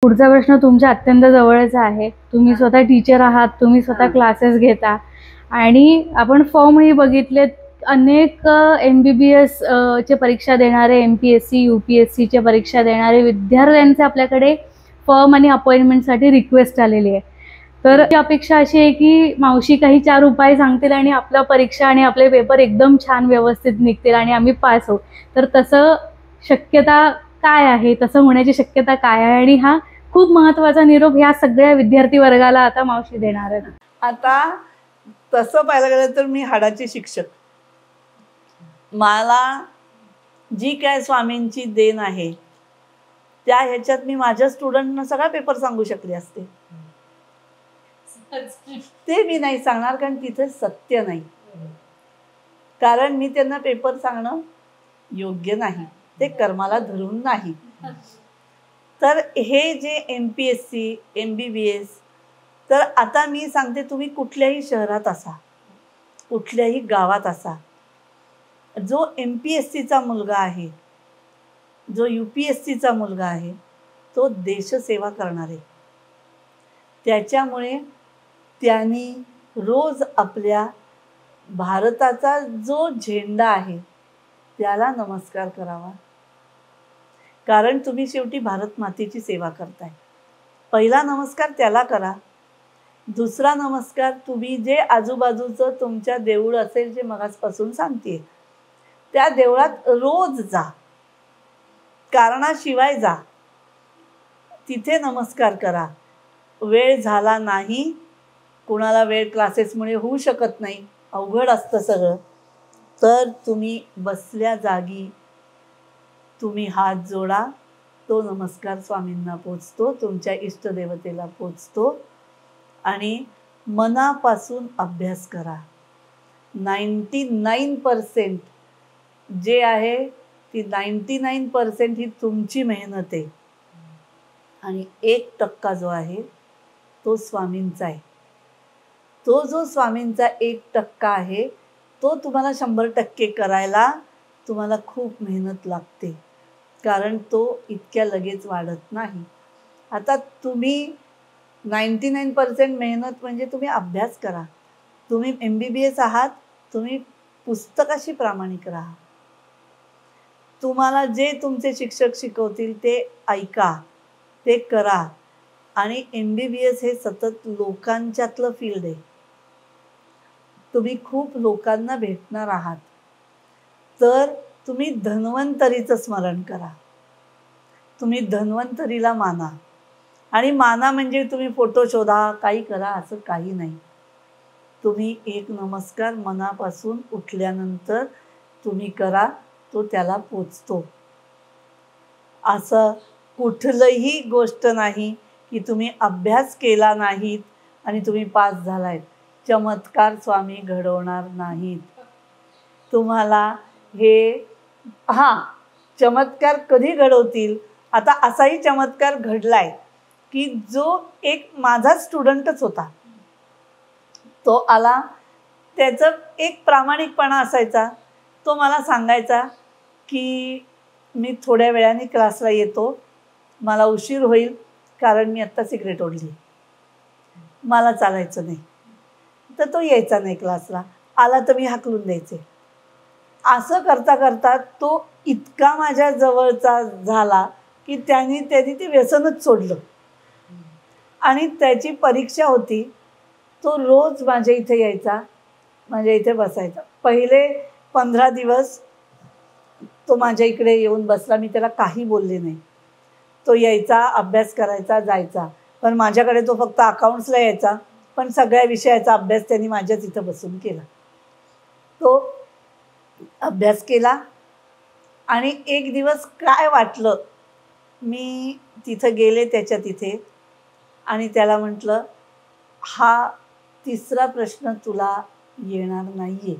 पुढचा प्रश्न तुमच्या अत्यंत जवळचा आहे. तुम्ही स्वतः टीचर आहात, तुम्ही स्वतः क्लासेस घेता आणि आपण फॉर्मही बघितलेत. अनेक MBBS चे परीक्षा देणारे, MPSC, UPSC च्या परीक्षा देणारे विद्यार्थ्यांचे आपल्याकडे फॉर्म आणि अपॉइंटमेंटसाठी रिक्वेस्ट आलेली आहे. तर अपेक्षा अशी आहे की मावशी काही 4 उपाय सांगतील आणि आपल्या परीक्षा आणि आपले पेपर एकदम छान व्यवस्थित निघतील आणि आम्ही पास होऊ. तर तसं शक्यता काय आहे, तसं होण्याची शक्यता काय आहे आणि हा खूप महत्त्वाचा निरोप ह्या सगळ्या विद्यार्थी वर्गाला आता मावशी देणार आहेत. आता तसं पाहायला गेलं तर मी हाडाची शिक्षक. मला जी काय स्वामींची देण आहे त्या ह्याच्यात मी माझ्या स्टुडंटना सगळा पेपर सांगू शकले असते. ते मी नाही सांगणार कारण तिथे सत्य नाही. कारण मी त्यांना पेपर सांगणं योग्य नाही, ते कर्माला धरून नाही. तर हे जे MPSC, MBBS, तर आता मी सांगते तुम्ही कुठल्याही शहरात असा, कुठल्याही गावात असा, जो MPSCचा मुलगा आहे, जो UPSCचा मुलगा आहे, तो देशसेवा करणार आहे. त्याच्यामुळे त्यांनी रोज आपल्या भारताचा जो झेंडा आहे त्याला नमस्कार करावा. कारण तुम्ही शेवटी भारत मातेची सेवा करताय. पहिला नमस्कार त्याला करा. दुसरा नमस्कार तुम्ही जे आजूबाजूचं तुमच्या देऊळ असेल, जे मगाचपासून सांगते, त्या देवळात रोज जा, कारणाशिवाय जा, तिथे नमस्कार करा. वेळ झाला नाही, कुणाला वेळ क्लासेसमुळे होऊ शकत नाही, अवघड असतं सगळं, तर तुम्ही बसल्या जागी तुम्ही हात जोडा. तो नमस्कार स्वामींना पोचतो, तुमच्या इष्टदेवतेला पोचतो आणि मनापासून अभ्यास करा. 99% जे आहे ती 99% ही तुमची मेहनत आहे आणि 1% जो आहे तो स्वामींचा आहे. तो जो स्वामींचा 1% आहे तो तुम्हाला 100% करायला तुम्हाला खूप मेहनत लागते, कारण तो इतक्या लगेच वाढत नाही. आता तुम्ही 99% मेहनत म्हणजे तुम्ही अभ्यास करा. तुम्ही MBBS आहात, तुम्ही पुस्तकाशी प्रामाणिक राहा. तुम्हाला जे तुमचे शिक्षक शिकवतील ते ऐका, ते करा. आणि MBBS हे सतत लोकांच्यातलं फील्ड आहे. तुम्ही खूप लोकांना भेटणार आहात, तर तुम्ही धन्वंतरीचं स्मरण करा. तुम्ही धन्वंतरीला माना. आणि माना म्हणजे तुम्ही फोटो शोधा, काही करा, असं काही नाही. तुम्ही एक नमस्कार मनापासून उठल्यानंतर तुम्ही करा, तो त्याला पोचतो. असं कुठलंही गोष्ट नाही की तुम्ही अभ्यास केला नाहीत आणि तुम्ही पास झालायत. चमत्कार स्वामी घडवणार नाहीत. तुम्हाला हे चमत्कार कधी घडवतील? आता असाही चमत्कार घडलाय की जो एक माझा स्टुडंटच होता, तो आला, त्याचं एक प्रामाणिकपणा असायचा. तो मला सांगायचा की मी थोड्या वेळाने क्लासला येतो, मला उशीर होईल कारण मी आत्ता सिगरेट ओढली, मला चालायचं नाही. तर तो यायचा नाही क्लासला, आला तर मी हाकलून द्यायचे. असं करता करता तो इतका माझ्या जवळचा झाला की त्यांनी ते व्यसनच सोडलं. आणि त्याची परीक्षा होती, तो रोज माझ्या इथे यायचा, माझ्या इथे बसायचा. पहिले 15 दिवस तो माझ्या इकडे येऊन बसला, मी त्याला काही बोलले नाही. तो यायचा, अभ्यास करायचा, जायचा. पण माझ्याकडे तो फक्त अकाउंट्सला यायचा, पण सगळ्या विषयाचा अभ्यास त्यांनी माझ्याच इथं बसून केला. तो अभ्यास केला आणि एक दिवस काय वाटलं, मी तिथं गेले त्याच्या तिथे आणि त्याला म्हटलं, हा 3रा प्रश्न तुला येणार नाही आहे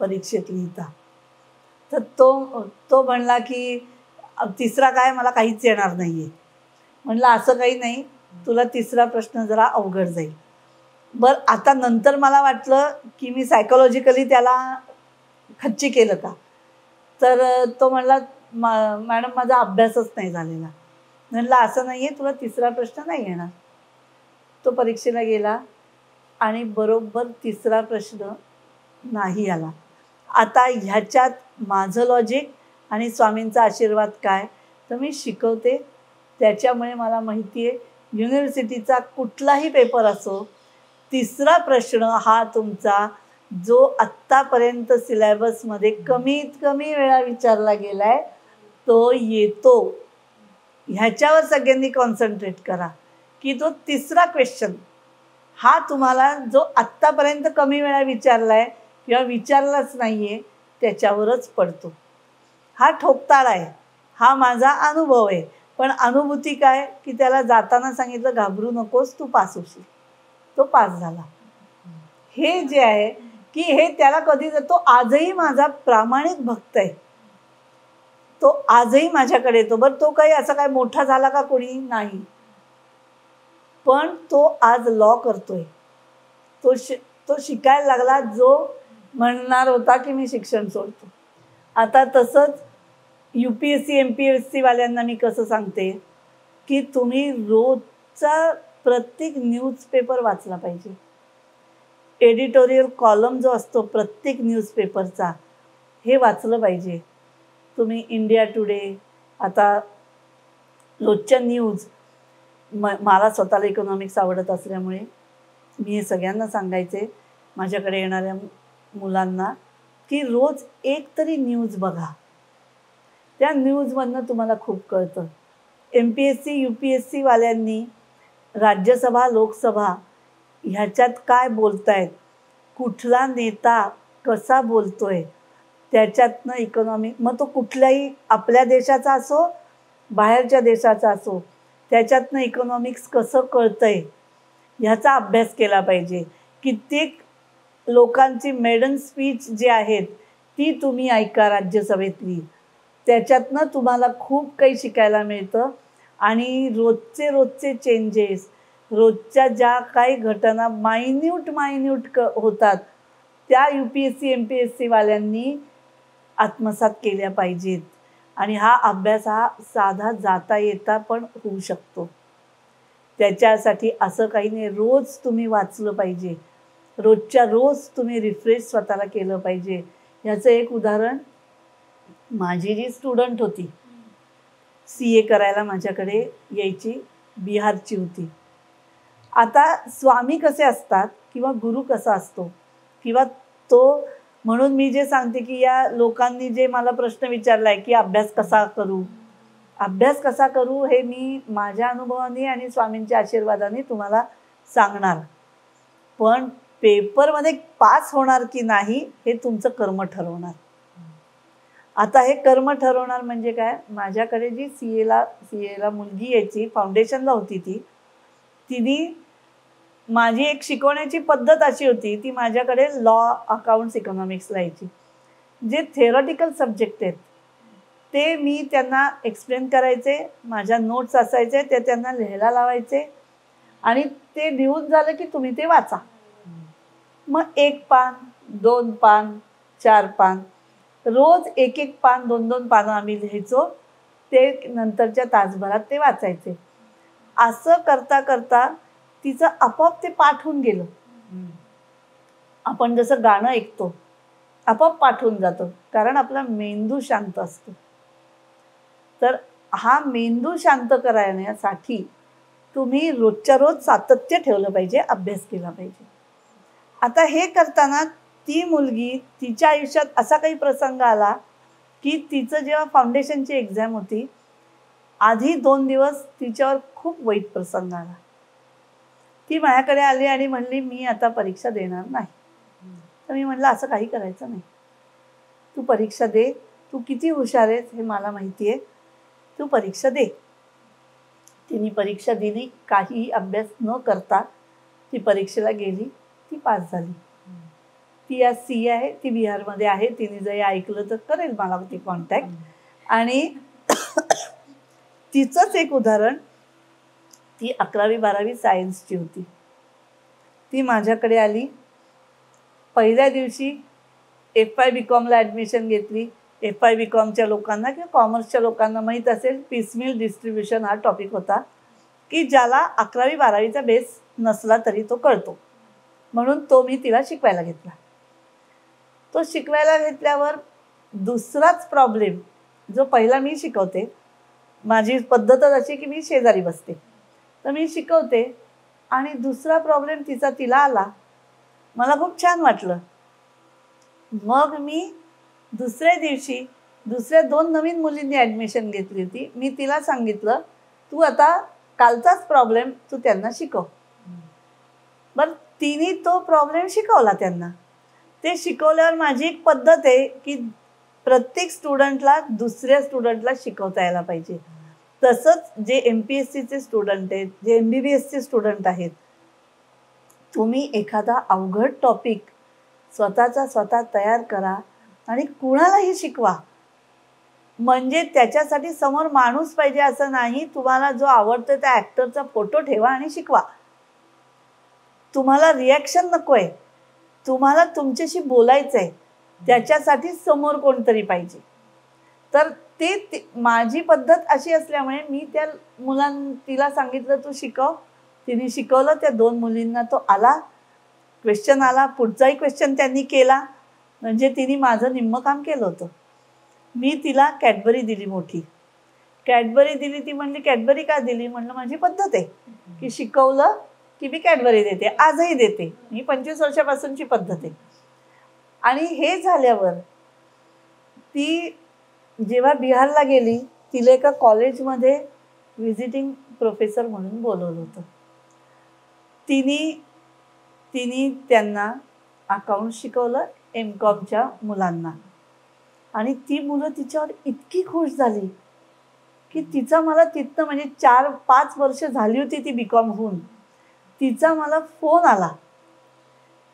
परीक्षेत लिहिता. तर तो म्हणला की 3रा काय, मला काहीच येणार नाही आहे. म्हणलं असं काही नाही, तुला 3रा प्रश्न जरा अवघड जाईल. बरं, आता नंतर मला वाटलं की मी सायकोलॉजिकली त्याला खच्ची केलं का. तर तो म्हणला, मॅडम माझा अभ्यासच नाही झालेला. म्हणलं असं नाही आहे, तुला तिसरा प्रश्न नाही येणार. तो परीक्षेला गेला आणि बरोबर तिसरा प्रश्न नाही आला. आता ह्याच्यात माझं लॉजिक आणि स्वामींचा आशीर्वाद काय, तर मी शिकवते त्याच्यामुळे मला माहिती आहे युनिव्हर्सिटीचा कुठलाही पेपर असो, तिसरा प्रश्न हा तुमचा जो आत्तापर्यंत सिलेबसमध्ये कमीत कमी वेळा विचारला गेला आहे तो येतो. ह्याच्यावर सगळ्यांनी कॉन्सन्ट्रेट करा की तो तिसरा क्वेश्चन हा तुम्हाला जो आत्तापर्यंत कमी वेळा विचारला आहे किंवा विचारलाच नाही आहे त्याच्यावरच पडतो. हा ठोकताळा आहे, हा माझा अनुभव आहे. पण अनुभूती काय की त्याला जाताना सांगितलं घाबरू नकोस, तू पास होशील. तो पास झाला. हे जे आहे की हे त्याला कधी तो आजही माझा प्रामाणिक भक्त आहे. तो आजही माझ्याकडे येतो. बरं तो काही असा काय मोठा झाला का कोणी नाही, पण तो आज लॉ करतोय. तो शिकायला लागला जो म्हणणार होता की मी शिक्षण सोडतो. आता तसंच UPSC MPSC वाल्यांना मी कसं सांगते की तुम्ही रोजचा प्रत्येक न्यूजपेपर वाचला पाहिजे. एडिटोरियल कॉलम जो असतो प्रत्येक न्यूजपेपरचा हे वाचलं पाहिजे. तुम्ही इंडिया टुडे, आता रोजच्या न्यूज, मला स्वतःला इकॉनॉमिक्स आवडत असल्यामुळे मी हे सगळ्यांना सांगायचे माझ्याकडे येणाऱ्या मुलांना की रोज एक तरी न्यूज बघा. त्या न्यूजमधनं तुम्हाला खूप कळतं. MPSC UPSC वाल्यांनी राज्यसभा लोकसभा ह्याच्यात काय बोलतायत, कुठला नेता कसा बोलतोय, त्याच्यातनं इकॉनॉमिक, मग तो कुठल्याही आपल्या देशाचा असो बाहेरच्या देशाचा असो, त्याच्यातनं इकॉनॉमिक्स कसं कळतंय ह्याचा अभ्यास केला पाहिजे. कित्येक लोकांची मेडन स्पीच जी आहेत ती तुम्ही ऐका राज्यसभेतली, त्याच्यातनं तुम्हाला खूप काही शिकायला मिळतं. आणि रोजचे चेंजेस, रोजच्या ज्या काही घटना मायन्यूट होतात त्या UPSC MPSC वाल्यांनी आत्मसात केल्या पाहिजेत. आणि हा अभ्यास हा साधा जाता येता पण होऊ शकतो. त्याच्यासाठी असं काही नाही, रोज तुम्ही वाचलं पाहिजे, रोजच्या रोज तुम्ही रिफ्रेश स्वतःला केलं पाहिजे. ह्याचं एक उदाहरण, माझी जी स्टुडंट होती CA करायला माझ्याकडे यायची, बिहारची होती. आता स्वामी कसे असतात किंवा गुरु कसा असतो किंवा तो, म्हणून मी जे सांगते की या लोकांनी जे मला प्रश्न विचारला आहे की अभ्यास कसा करू हे मी माझ्या अनुभवाने आणि स्वामींच्या आशीर्वादाने तुम्हाला सांगणार. पण पेपरमध्ये पास होणार की नाही हे तुमचं कर्म ठरवणार. आता हे कर्म ठरवणार म्हणजे काय, माझ्याकडे जी सीएला मुलगी यायची, फाउंडेशनला होती तिने, माझी एक शिकवण्याची पद्धत अशी होती, ती माझ्याकडे लॉ, अकाउंट्स, इकॉनॉमिक्सला यायची. जे थेरॉटिकल सब्जेक्ट आहेत ते मी त्यांना एक्सप्लेन करायचे, माझ्या नोट्स असायचे ते त्यांना लिहायला लावायचे आणि ते लिहून झालं की तुम्ही ते वाचा. मग 1 पान 2 पान 4 पान रोज 1 पान 2 पानं आम्ही लिहायचो. ते नंतरच्या तासभरात ते वाचायचे. असं करता करता तिचं आपोआप ते पाठ होऊन गेलं. आपण जसं गाणं ऐकतो आपोआप पाठ होऊन जातं, कारण आपला मेंदू शांत असतो. तर हा मेंदू शांत करण्यासाठी तुम्ही रोजच्या रोज सातत्य ठेवलं पाहिजे, अभ्यास केला पाहिजे. आता हे करताना ती मुलगी, तिच्या आयुष्यात असा काही प्रसंग आला की तिचं जेव्हा फाउंडेशनची एक्झाम होती, आधी 2 दिवस तिच्यावर खूप वाईट प्रसंग आला. ती माझ्याकडे आली आणि म्हणली मी आता परीक्षा देणार नाही. तर मी म्हटलं असं काही करायचं नाही, तू परीक्षा दे, तू किती हुशार आहेस हे मला माहिती आहे, तू परीक्षा दे. तिने परीक्षा दिली, काही अभ्यास न करता ती परीक्षेला गेली, ती पास झाली. ती आज CA आहे, ती बिहारमध्ये आहे. तिने जर ऐकलं तर करेल मला ती कॉन्टॅक्ट. आणि तिचंच एक उदाहरण, ती 11वी 12वी सायन्सची होती. ती माझ्याकडे आली, पहिल्या दिवशी FY BComला ॲडमिशन घेतली, FI BComच्या लोकांना किंवा कॉमर्सच्या लोकांना माहीत असेल, पीसमिल डिस्ट्रीब्युशन हा टॉपिक होता की ज्याला 11वी-12वीचा बेस नसला तरी तो कळतो. म्हणून तो मी तिला शिकवायला घेतला. तो शिकवायला घेतल्यावर दुसराच प्रॉब्लेम, जो पहिला मी शिकवते, माझी पद्धतच अशी की मी शेजारी बसते, तर मी शिकवते आणि दुसरा प्रॉब्लेम तिला आला. मला खूप छान वाटलं. मग मी दुसऱ्या दिवशी दुसऱ्या 2 नवीन मुलींनी ॲडमिशन घेतली होती. मी तिला सांगितलं, तू आता कालचाच प्रॉब्लेम तू त्यांना शिकव. बरं, तिने तो प्रॉब्लेम शिकवला त्यांना. ते शिकवल्यावर माझी एक पद्धत आहे की प्रत्येक स्टुडंटला दुसऱ्या स्टुडंटला शिकवता यायला पाहिजे. तसंच जे MPSCचे स्टुडंट आहेत, जे MBBSचे स्टुडंट आहेत, तुम्ही एखादा अवघड टॉपिक स्वतः तयार करा आणि कुणालाही शिकवा. म्हणजे त्याच्यासाठी समोर माणूस पाहिजे असं नाही. तुम्हाला जो आवडतो त्या ॲक्टरचा फोटो ठेवा आणि शिकवा. तुम्हाला रिॲक्शन नको आहे, तुम्हाला तुमच्याशी बोलायचं आहे, त्याच्यासाठी समोर कोणतरी पाहिजे. तर ते माझी पद्धत अशी असल्यामुळे मी त्या तिला सांगितलं तू शिकव. तिने शिकवलं. त्या 2 मुलींना तो आला, क्वेश्चन आला. पुढचाही क्वेश्चन त्यांनी केला. म्हणजे तिने माझं निम्मं काम केलं होतं. मी तिला कॅडबरी दिली मोठी. कॅडबरी दिली. ती म्हणली कॅडबरी का दिली? म्हणलं माझी पद्धत आहे की शिकवलं की मी कॅडबरी देते, आजही देते. ही 25 वर्षापासूनची पद्धत आहे. आणि हे झाल्यावर ती जेव्हा बिहारला गेली, तिला एका कॉलेजमध्ये व्हिजिटिंग प्रोफेसर म्हणून बोलवलं होतं. तिने त्यांना अकाउंट शिकवलं MComच्या मुलांना. आणि ती मुलं तिच्यावर इतकी खुश झाली की तिचा मला तिथनं, म्हणजे 4-5 वर्ष झाली होती ती BCom होऊन, तिचा मला फोन आला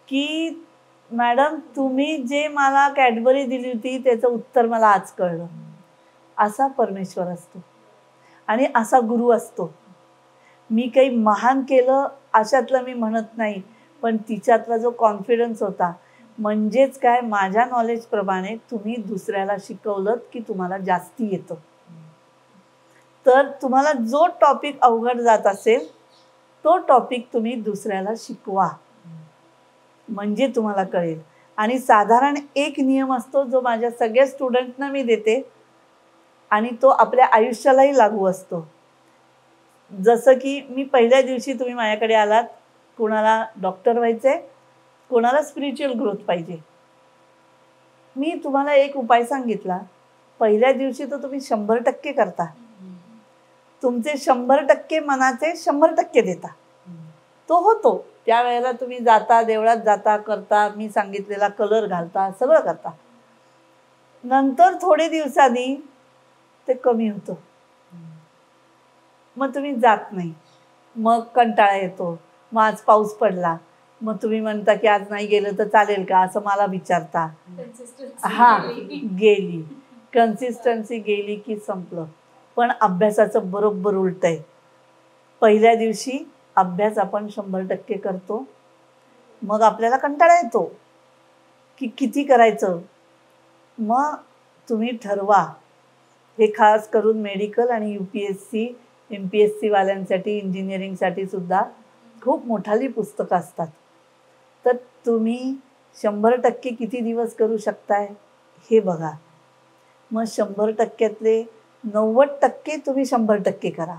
की मॅडम तुम्ही जे मला कॅडबरी दिली होती त्याचं उत्तर मला आज कळलं. असा परमेश्वर असतो आणि असा गुरु असतो. मी काही महान केलं अशातलं मी म्हणत नाही, पण तिच्यातला जो कॉन्फिडन्स होता, म्हणजेच काय, माझ्या नॉलेजप्रमाणे तुम्ही दुसऱ्याला शिकवलं की तुम्हाला जास्ती येतं. तर तुम्हाला जो टॉपिक अवघड जात असेल तो टॉपिक तुम्ही दुसऱ्याला शिकवा, म्हणजे तुम्हाला कळेल. आणि साधारण एक नियम असतो जो माझ्या सगळ्या स्टुडंटना मी देते आणि तो आपल्या आयुष्यालाही लागू असतो. जसं की मी पहिल्या दिवशी तुम्ही माझ्याकडे आलात, कोणाला डॉक्टर व्हायचे, कोणाला स्पिरिच्युअल ग्रोथ पाहिजे. मी तुम्हाला एक उपाय सांगितला. पहिल्या दिवशी तो तुम्ही 100% करता, तुमचे 100% मनाचे 100% देता, तो होतो. त्यावेळेला तुम्ही जाता, देवळात जाता, करता, मी सांगितलेला कलर घालता, सगळं करता. नंतर थोडे दिवसांनी ते कमी होतं. मग तुम्ही जात नाही, मग कंटाळा येतो. मग आज पाऊस पडला, मग तुम्ही म्हणता की आज नाही गेलं तर चालेल का, असं मला विचारता. गेली कन्सिस्टन्सी गेली की संपलं. पण अभ्यासाचं बरोबर उलट आहे. पहिल्या दिवशी अभ्यास आपण 100% करतो, मग आपल्याला कंटाळा येतो की किती करायचं. मग तुम्ही ठरवा. हे खास करून मेडिकल आणि UPSC MPSC वाल्यांसाठी, इंजिनिअरिंगसाठी सुद्धा खूप मोठाली पुस्तकं असतात. तर तुम्ही 100% किती दिवस करू शकताय हे बघा. मग 100%तले 90% तुम्ही 100% करा.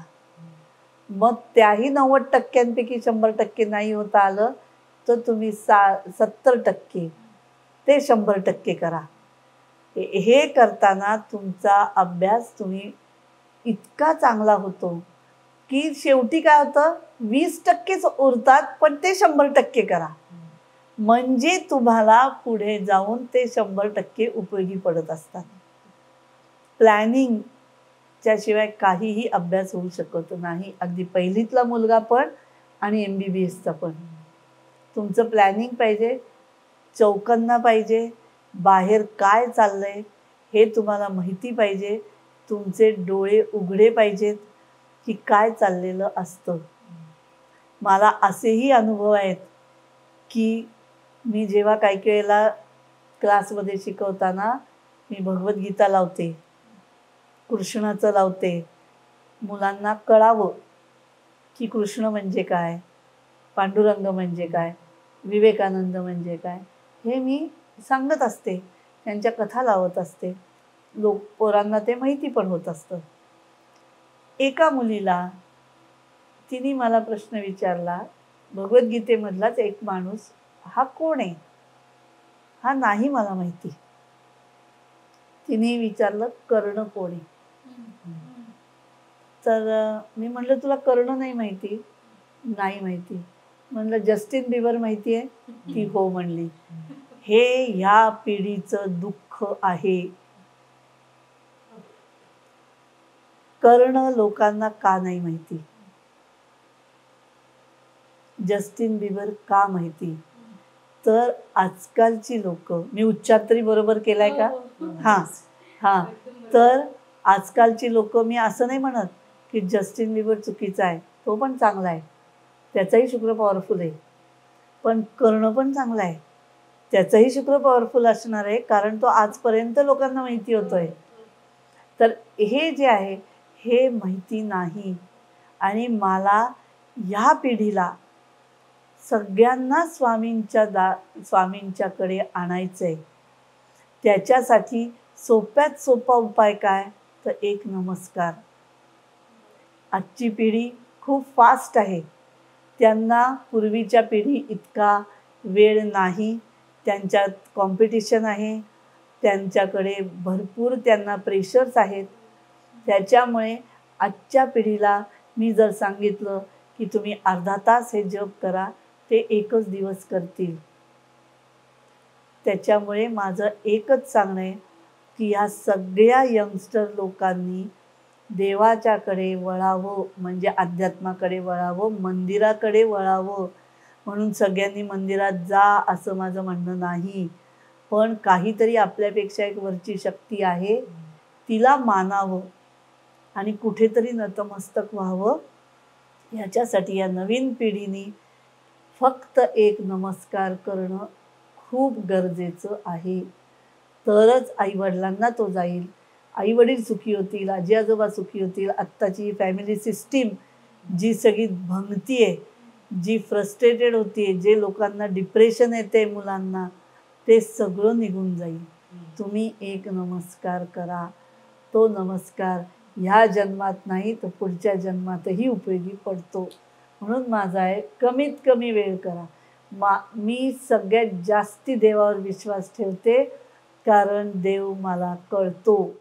मग त्याही 90%पैकी 100% नाही होता आलं तर तुम्ही 70% ते 100% करा. हे करताना तुमचा अभ्यास तुम्ही इतका चांगला होतो की शेवटी काय होतं, 20%च उरतात, पण ते 100% करा. म्हणजे तुम्हाला पुढे जाऊन ते 100% उपयोगी पडत असतात. प्लॅनिंगच्या शिवाय काहीही अभ्यास होऊ शकत नाही. अगदी पहिलीतला मुलगा पण आणि MBBSचा पण. तुमचं प्लॅनिंग पाहिजे, चौकन्ना पाहिजे, बाहेर काय चाललंय हे तुम्हाला माहिती पाहिजे, तुमचे डोळे उघडे पाहिजेत की काय चाललेलं असतं. मला असेही अनुभव आहेत की मी जेव्हा काही वेळेला क्लासमध्ये शिकवताना मी भगवद्गीता लावते, कृष्णाचं लावते. मुलांना कळावं की कृष्ण म्हणजे काय, पांडुरंग म्हणजे काय, विवेकानंद म्हणजे काय, हे मी सांगत असते. त्यांच्या कथा लावत असते. पोरांना ते माहिती पण होत असतं. एका मुलीला तिने मला प्रश्न विचारला, भगवद्गीतेमधलाच एक माणूस, हा कोण आहे? हा नाही मला माहिती. तिने विचारलं, कर्ण कोण आहे? तर मी म्हणलं, तुला कर्ण नाही माहिती? नाही माहिती. म्हणलं, जस्टिन बिबर माहिती आहे? ती हो म्हणली. हे ह्या पिढीचं दुःख आहे. कर्ण लोकांना का नाही माहिती? जस्टिन बिबर का माहिती? तर आजकालची लोक, मी उच्चार तरी बरोबर केलाय का? हां. तर आजकालची लोक, मी असं नाही म्हणत की जस्टिन बिबर चुकीचा आहे, तो पण चांगला आहे, त्याचाही शुक्र पॉवरफुल आहे. पण कर्ण पण चांगला आहे, त्याचाही शुक्र पॉवरफुल असणार आहे, कारण तो आजपर्यंत लोकांना माहिती होतोय. तर हे जे आहे हे माहिती नाही. आणि मला ह्या पिढीला सगळ्यांना स्वामींच्याकडे आणायचंय. त्याच्यासाठी सोप्यात सोपा उपाय काय? तर एक नमस्कार. आजची पिढी खूप फास्ट आहे. त्यांना पूर्वीच्या पिढी इतका वेळ नाही. त्यांच्यात कॉम्पिटिशन आहे, त्यांच्याकडे भरपूर त्यांना प्रेशर्स आहेत. त्याच्यामुळे आजच्या पिढीला मी जर सांगितलं की तुम्ही अर्धा तास हे जप करा, ते एकच दिवस करतील. त्याच्यामुळे माझं एकच सांगणं आहे की ह्या सगळ्या यंगस्टर लोकांनी देवाच्याकडे वळावं, म्हणजे अध्यात्माकडे वळावं, मंदिराकडे वळावं. म्हणून सगळ्यांनी मंदिरात जा असं माझं म्हणणं नाही, पण काहीतरी आपल्यापेक्षा एक वरची शक्ती आहे, तिला मानावं आणि कुठेतरी नतमस्तक व्हावं. याच्यासाठी या नवीन पिढीने फक्त एक नमस्कार करणं खूप गरजेचं आहे. तरच आईवडिलांना तो जाईल, आईवडील सुखी होतील, आजी आजोबा सुखी होतील. आत्ताची फॅमिली सिस्टीम जी सगळी भंगती आहे, जी फ्रस्ट्रेटेड होती, जे लोकांना डिप्रेशन येते मुलांना, ते सगळं निघून जाईल. तुम्ही एक नमस्कार करा. तो नमस्कार ह्या जन्मात नाही तर पुढच्या जन्मातही उपयोगी पडतो. म्हणून माझा आहे, कमीत कमी वेळ करा. मी सगळ्यात जास्ती देवावर विश्वास ठेवते, कारण देव मला कळतो.